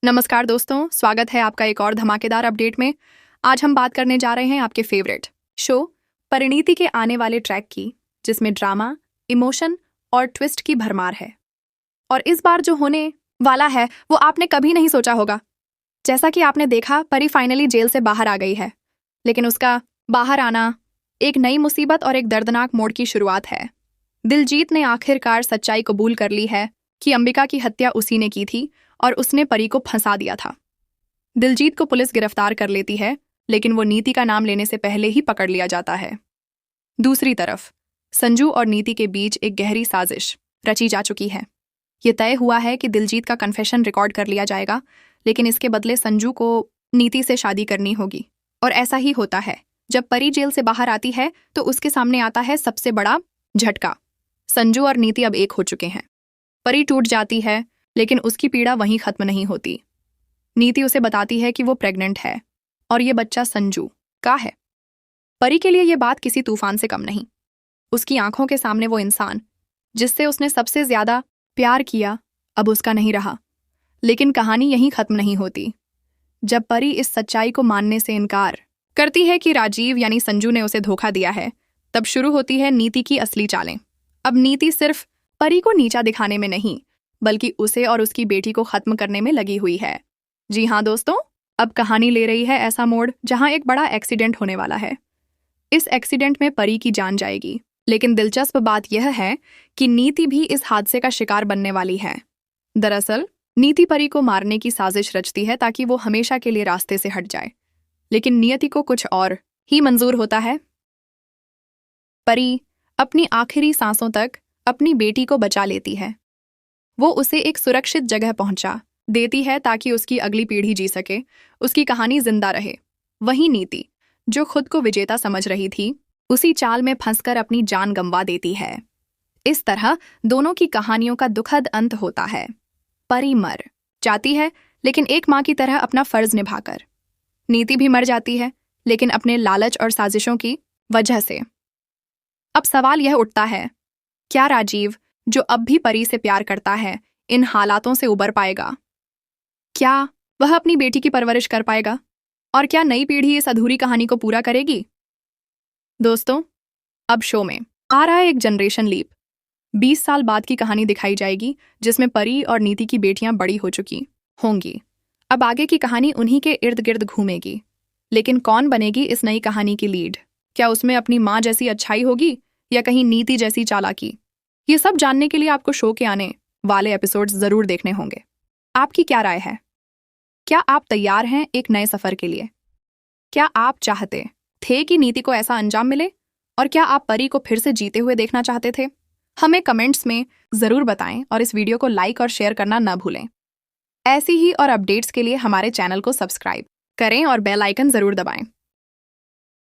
नमस्कार दोस्तों, स्वागत है आपका एक और धमाकेदार अपडेट में। आज हम बात करने जा रहे हैं आपके फेवरेट शो परिणीति के आने वाले ट्रैक की, जिसमें ड्रामा, इमोशन और ट्विस्ट की भरमार है। और इस बार जो होने वाला है वो आपने कभी नहीं सोचा होगा। जैसा कि आपने देखा, परी फाइनली जेल से बाहर आ गई है, लेकिन उसका बाहर आना एक नई मुसीबत और एक दर्दनाक मोड़ की शुरुआत है। दिलजीत ने आखिरकार सच्चाई कबूल कर ली है कि अंबिका की हत्या उसी ने की थी और उसने परी को फंसा दिया था। दिलजीत को पुलिस गिरफ्तार कर लेती है, लेकिन वो नीति का नाम लेने से पहले ही पकड़ लिया जाता है। दूसरी तरफ संजू और नीति के बीच एक गहरी साजिश रची जा चुकी है। ये तय हुआ है कि दिलजीत का कन्फेशन रिकॉर्ड कर लिया जाएगा, लेकिन इसके बदले संजू को नीति से शादी करनी होगी। और ऐसा ही होता है। जब परी जेल से बाहर आती है तो उसके सामने आता है सबसे बड़ा झटका। संजू और नीति अब एक हो चुके हैं। परी टूट जाती है, लेकिन उसकी पीड़ा वहीं खत्म नहीं होती। नीति उसे बताती है कि वो प्रेग्नेंट है और ये बच्चा संजू का है। परी के लिए ये बात किसी तूफान से कम नहीं। उसकी आंखों के सामने वो इंसान जिससे उसने सबसे ज्यादा प्यार किया अब उसका नहीं रहा। लेकिन कहानी यहीं खत्म नहीं होती। जब परी इस सच्चाई को मानने से इनकार करती है कि राजीव यानी संजू ने उसे धोखा दिया है, तब शुरू होती है नीति की असली चालें। अब नीति सिर्फ परी को नीचा दिखाने में नहीं, बल्कि उसे और उसकी बेटी को खत्म करने में लगी हुई है। जी हाँ दोस्तों, अब कहानी ले रही है ऐसा मोड़ जहां एक बड़ा एक्सीडेंट होने वाला है। इस एक्सीडेंट में परी की जान जाएगी, लेकिन दिलचस्प बात यह है कि नीति भी इस हादसे का शिकार बनने वाली है। दरअसल नीति परी को मारने की साजिश रचती है ताकि वो हमेशा के लिए रास्ते से हट जाए, लेकिन नियति को कुछ और ही मंजूर होता है। परी अपनी आखिरी सांसों तक अपनी बेटी को बचा लेती है। वो उसे एक सुरक्षित जगह पहुंचा देती है ताकि उसकी अगली पीढ़ी जी सके, उसकी कहानी जिंदा रहे। वहीं नीति, जो खुद को विजेता समझ रही थी, उसी चाल में फंसकर अपनी जान गंवा देती है। इस तरह दोनों की कहानियों का दुखद अंत होता है। परी मर जाती है, लेकिन एक माँ की तरह अपना फर्ज निभाकर। नीति भी मर जाती है, लेकिन अपने लालच और साजिशों की वजह से। अब सवाल यह उठता है, क्या राजीव, जो अब भी परी से प्यार करता है, इन हालातों से उबर पाएगा? क्या वह अपनी बेटी की परवरिश कर पाएगा? और क्या नई पीढ़ी इस अधूरी कहानी को पूरा करेगी? दोस्तों, अब शो में आ रहा है एक जनरेशन लीप। 20 साल बाद की कहानी दिखाई जाएगी, जिसमें परी और नीति की बेटियां बड़ी हो चुकी होंगी। अब आगे की कहानी उन्हीं के इर्द गिर्द घूमेगी। लेकिन कौन बनेगी इस नई कहानी की लीड? क्या उसमें अपनी माँ जैसी अच्छाई होगी या कहीं नीति जैसी चालाकी? ये सब जानने के लिए आपको शो के आने वाले एपिसोड्स जरूर देखने होंगे। आपकी क्या राय है? क्या आप तैयार हैं एक नए सफर के लिए? क्या आप चाहते थे कि नीति को ऐसा अंजाम मिले? और क्या आप परी को फिर से जीते हुए देखना चाहते थे? हमें कमेंट्स में जरूर बताएं और इस वीडियो को लाइक और शेयर करना न भूलें। ऐसी ही और अपडेट्स के लिए हमारे चैनल को सब्सक्राइब करें और बेल आइकन जरूर दबाएं।